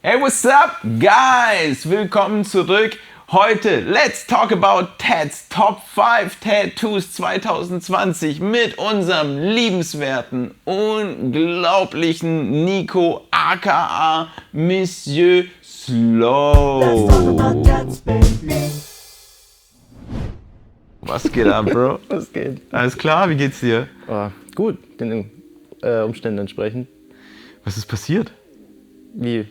Hey, what's up, guys? Willkommen zurück. Heute, let's talk about Ted's Top 5 Tattoos 2020 mit unserem liebenswerten, unglaublichen Nico, aka Monsieur Slow. Was geht ab, Bro? Was geht? Alles klar, wie geht's dir? Gut, den Umständen entsprechend. Was ist passiert? Wie?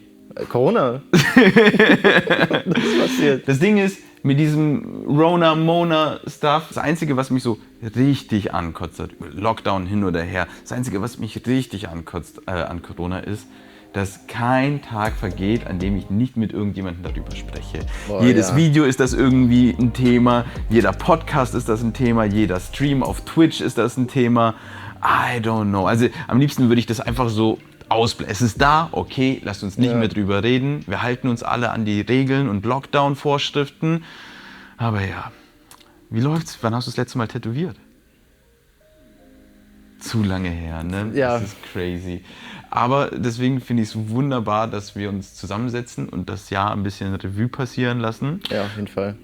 Corona? Was ist passiert? Das Ding ist, mit diesem Rona-Mona-Stuff, das Einzige, was mich so richtig ankotzt, Lockdown hin oder her, das Einzige, was mich richtig ankotzt an Corona ist, dass kein Tag vergeht, an dem ich nicht mit irgendjemandem darüber spreche. Jedes Video ist das irgendwie ein Thema, jeder Podcast ist das ein Thema, jeder Stream auf Twitch ist das ein Thema. I don't know. Also am liebsten würde ich das einfach so ausbleiben. Es ist da, okay, lasst uns nicht mehr drüber reden. Wir halten uns alle an die Regeln und Lockdown-Vorschriften. Aber ja, wie läuft's? Wann hast du das letzte Mal tätowiert? Zu lange her, ne? Ja. Das ist crazy. Aber deswegen finde ich es wunderbar, dass wir uns zusammensetzen und das Jahr ein bisschen Revue passieren lassen. Ja, auf jeden Fall.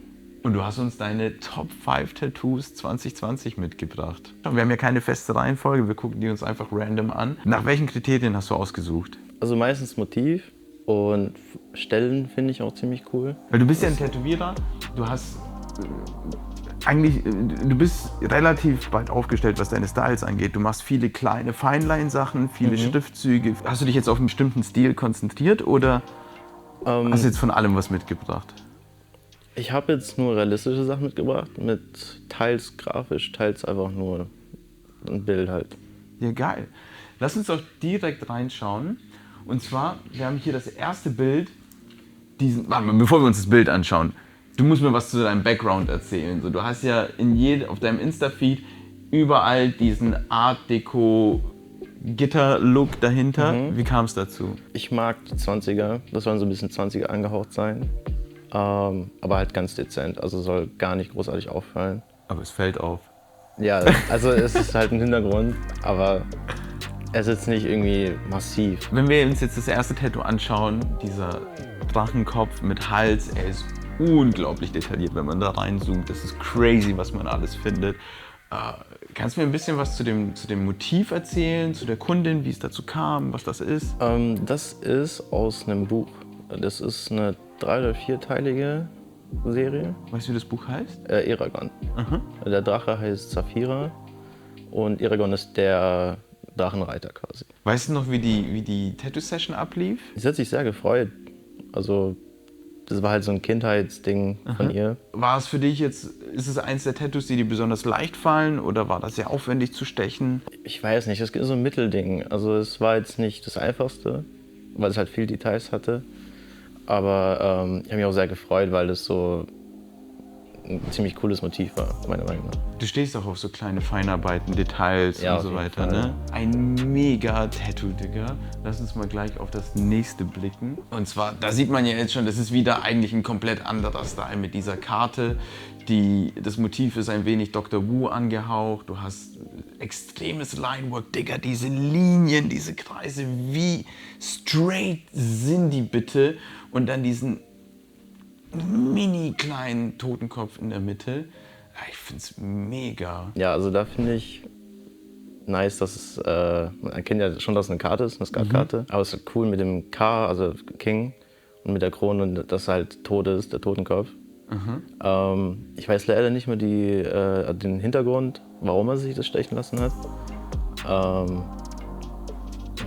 Und du hast uns deine Top 5 Tattoos 2020 mitgebracht. Wir haben ja keine feste Reihenfolge, wir gucken die uns einfach random an. Nach welchen Kriterien hast du ausgesucht? Also meistens Motiv und Stellen finde ich auch ziemlich cool. Weil du bist ja ein Tätowierer, du hast du bist relativ breit aufgestellt, was deine Styles angeht. Du machst viele kleine Feinline-Sachen, viele Schriftzüge. Hast du dich jetzt auf einen bestimmten Stil konzentriert oder hast du jetzt von allem was mitgebracht? Ich habe jetzt nur realistische Sachen mitgebracht, mit teils grafisch, teils einfach nur ein Bild halt. Ja, geil. Lass uns doch direkt reinschauen. Und zwar, wir haben hier das erste Bild. Warte mal, bevor wir uns das Bild anschauen, du musst mir was zu deinem Background erzählen. So, du hast ja auf deinem Insta-Feed überall diesen Art Deco Gitter-Look dahinter. Wie kam es dazu? Ich mag die 20er, das sollen so ein bisschen 20er angehaucht sein. Aber halt ganz dezent, also soll gar nicht großartig auffallen. Aber es fällt auf. Ja, also es ist halt ein Hintergrund, aber es ist nicht irgendwie massiv. Wenn wir uns jetzt das erste Tattoo anschauen, dieser Drachenkopf mit Hals, er ist unglaublich detailliert, wenn man da reinzoomt. Das ist crazy, was man alles findet. Kannst du mir ein bisschen was zu dem Motiv erzählen, zu der Kundin, wie es dazu kam, was das ist? Das ist aus einem Buch. Das ist eine 3- oder 4-teilige Serie. Weißt du, wie das Buch heißt? Eragon. Der Drache heißt Saphira und Eragon ist der Drachenreiter quasi. Weißt du noch, wie die Tattoo-Session ablief? Sie hat sich sehr gefreut. Also das war halt so ein Kindheitsding von ihr. War es für dich jetzt, ist es eins der Tattoos, die dir besonders leicht fallen oder war das sehr aufwendig zu stechen? Ich weiß nicht, das ist so ein Mittelding. Also es war jetzt nicht das Einfachste, weil es halt viel Details hatte. Aber ich habe mich auch sehr gefreut, weil das so ein ziemlich cooles Motiv war, meiner Meinung nach. Du stehst auch auf so kleine Feinarbeiten, Details Ja, und so auf jeden weiter, Fall. ne? Ein mega Tattoo, Digga. Lass uns mal gleich auf das nächste blicken. Und zwar, da sieht man ja jetzt schon, das ist wieder eigentlich ein komplett anderer Style mit dieser Karte. Das Motiv ist ein wenig Dr. Wu angehaucht. Du hast extremes Linework, Digga. Diese Linien, diese Kreise, wie straight sind die bitte? Und dann diesen mini kleinen Totenkopf in der Mitte. Ich find's mega. Ja, also da finde ich nice, dass es, man erkennt ja schon, dass es eine Karte ist, eine Skatkarte. Aber es ist cool mit dem K, also King, und mit der Krone, und dass halt tot ist, der Totenkopf. Ich weiß leider nicht mehr den Hintergrund, warum er sich das stechen lassen hat.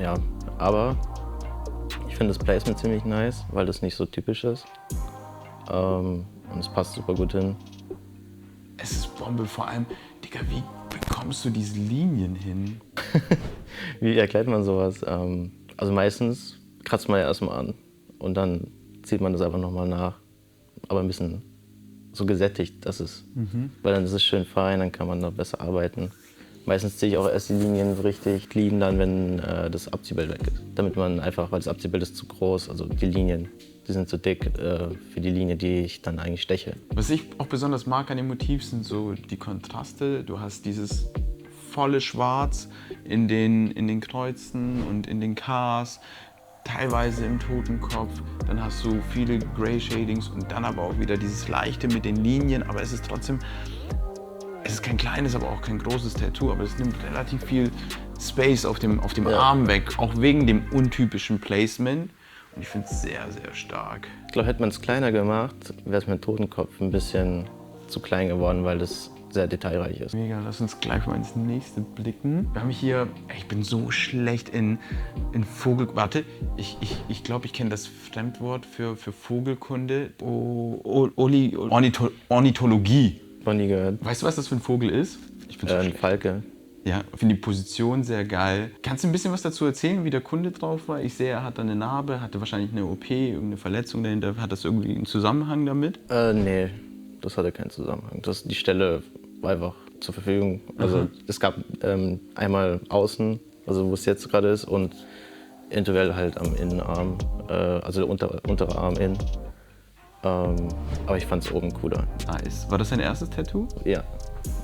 Ja, aber ich finde das Placement ziemlich nice, weil das nicht so typisch ist. Und es passt super gut hin. Es ist Bombe, vor allem, Digga, wie bekommst du diese Linien hin? Wie erklärt man sowas? Also meistens kratzt man ja erstmal an und dann zieht man das einfach nochmal nach. Aber ein bisschen so gesättigt, das ist. Weil dann ist es schön fein, dann kann man da besser arbeiten. Meistens ziehe ich auch erst die Linien so richtig clean dann, wenn das Abziehbild weg ist. Damit man einfach, weil das Abziehbild ist zu groß, also die Linien, die sind zu dick für die Linie, die ich dann eigentlich steche. Was ich auch besonders mag an dem Motiv sind so die Kontraste. Du hast dieses volle Schwarz in den Kreuzen und in den Ks. teilweise im Totenkopf, dann hast du viele Gray Shadings und dann aber auch wieder dieses Leichte mit den Linien, aber es ist trotzdem, es ist kein kleines, aber auch kein großes Tattoo, aber es nimmt relativ viel Space auf dem Arm weg, auch wegen dem untypischen Placement. Und ich finde es sehr, sehr stark. Ich glaube, hätte man es kleiner gemacht, wäre es mit Totenkopf ein bisschen zu klein geworden, weil das sehr detailreich ist. Mega, lass uns gleich mal ins nächste blicken. Wir haben hier, ich bin so schlecht in Vogel... Warte, ich glaube, ich kenne das Fremdwort für Vogelkunde. Ornithologie. Noch nie gehört. Weißt du, was das für ein Vogel ist? Ich bin so Ein schlecht. Falke. Ja, finde die Position sehr geil. Kannst du ein bisschen was dazu erzählen, wie der Kunde drauf war? Ich sehe, er hat da eine Narbe, hatte wahrscheinlich eine OP, irgendeine Verletzung dahinter. Hat das irgendwie einen Zusammenhang damit? Nee, das hatte keinen Zusammenhang. Die Stelle war einfach zur Verfügung. Also es gab einmal außen, also wo es jetzt gerade ist, und eventuell halt am Innenarm, also der untere Arm innen. Aber ich fand es oben cooler. Nice. War das sein erstes Tattoo? Ja,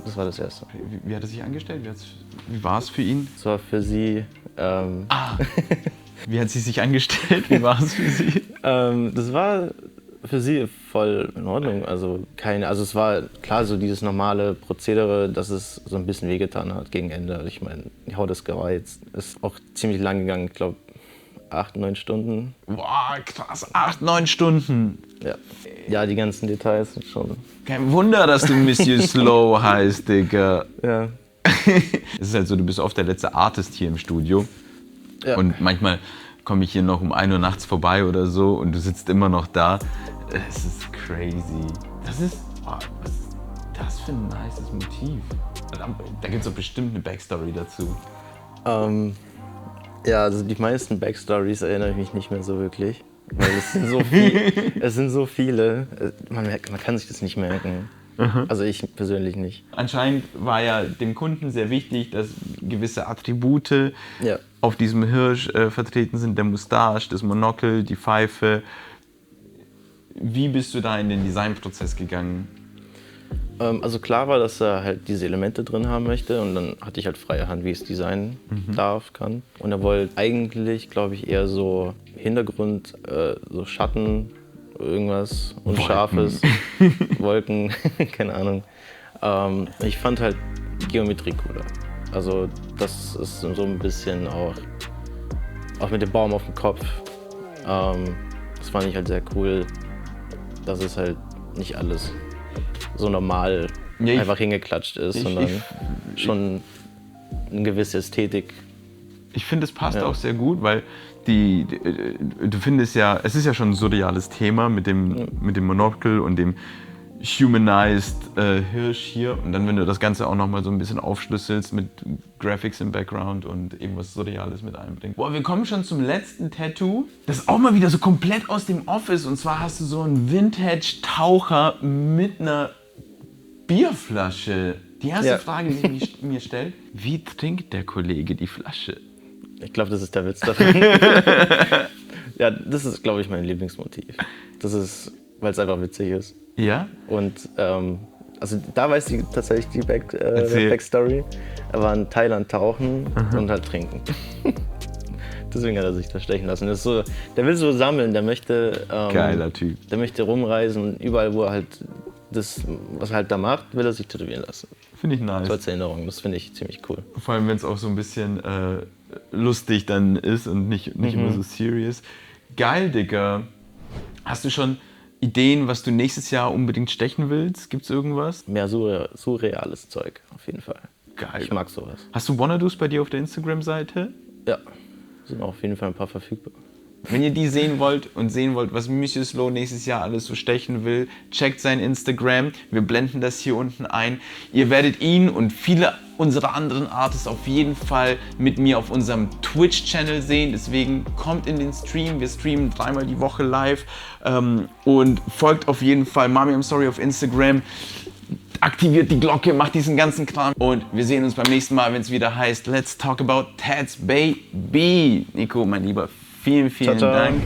das war das erste. Wie hat er sich angestellt? Wie war es für ihn? Das war für sie. Wie hat sie sich angestellt? Wie war es für sie? Das war für sie voll in Ordnung. Also es war klar so dieses normale Prozedere, dass es so ein bisschen wehgetan hat gegen Ende. Ich meine, die Haut ist gereizt. Ist auch ziemlich lang gegangen, ich glaube 8, 9 Stunden. Boah, krass, 8, 9 Stunden. Ja, die ganzen Details sind schon. Kein Wunder, dass du Monsieur Slow heißt, Digga. Ja. Es ist halt so, du bist oft der letzte Artist hier im Studio. Ja. Und manchmal komme ich hier noch um 1 Uhr nachts vorbei oder so und du sitzt immer noch da. Es ist crazy. Was ist das für ein nices Motiv? Da gibt es doch bestimmt eine Backstory dazu. Ja, also die meisten Backstories erinnere ich mich nicht mehr so wirklich. Weil es sind so viele. Man kann sich das nicht merken. Also ich persönlich nicht. Anscheinend war ja dem Kunden sehr wichtig, dass gewisse Attribute Ja. auf diesem Hirsch vertreten sind. Der Mustache, das Monokel, die Pfeife. Wie bist du da in den Designprozess gegangen? Also klar war, dass er halt diese Elemente drin haben möchte, und dann hatte ich halt freie Hand, wie ich es designen kann. Und er wollte eigentlich, glaube ich, eher so Hintergrund, so Schatten, irgendwas Unscharfes, Wolken, keine Ahnung. Ich fand halt Geometrie cooler. Also das ist so ein bisschen auch mit dem Baum auf dem Kopf. Das fand ich halt sehr cool, dass es halt nicht alles so normal einfach hingeklatscht ist, sondern schon eine gewisse Ästhetik. Ich finde, es passt auch sehr gut, weil du findest ja, es ist ja schon ein surreales Thema mit dem Monokel und dem humanized Hirsch hier. Und dann, wenn du das Ganze auch nochmal so ein bisschen aufschlüsselst mit Graphics im Background und eben was Surreales mit einbringst. Boah, wir kommen schon zum letzten Tattoo. Das ist auch mal wieder so komplett aus dem Office. Und zwar hast du so einen Vintage-Taucher mit einer Bierflasche. Die erste Frage, die sich mir stellt: Wie trinkt der Kollege die Flasche? Ich glaube, das ist der Witz davon. Ja, das ist, glaube ich, mein Lieblingsmotiv. Das ist, weil es einfach witzig ist. Ja? Und also da weiß ich tatsächlich die Backstory. Er war in Thailand tauchen und halt trinken. Deswegen hat er sich da stechen lassen. Das ist so, der will so sammeln, der möchte Geiler Typ. Der möchte rumreisen, und überall, wo er halt das, was er halt da macht, will er sich tätowieren lassen. Finde ich nice. So als Erinnerung, das finde ich ziemlich cool. Vor allem, wenn es auch so ein bisschen lustig dann ist und nicht immer so serious. Geil, Digga. Hast du schon Ideen, was du nächstes Jahr unbedingt stechen willst? Gibt's irgendwas? Mehr surreales Zeug, auf jeden Fall. Geil. Ich mag sowas. Hast du Wannadoos bei dir auf der Instagram-Seite? Ja, sind auf jeden Fall ein paar verfügbar. Wenn ihr die sehen wollt und sehen wollt, was Monsieur Slow nächstes Jahr alles so stechen will, checkt sein Instagram. Wir blenden das hier unten ein. Ihr werdet ihn und viele unserer anderen Artists auf jeden Fall mit mir auf unserem Twitch-Channel sehen. Deswegen kommt in den Stream. Wir streamen 3-mal die Woche live. Und folgt auf jeden Fall Mami I'm Sorry auf Instagram. Aktiviert die Glocke, macht diesen ganzen Kram. Und wir sehen uns beim nächsten Mal, wenn es wieder heißt Let's Talk About Tats Baby. Nico, mein Lieber, vielen Ciao. Dank.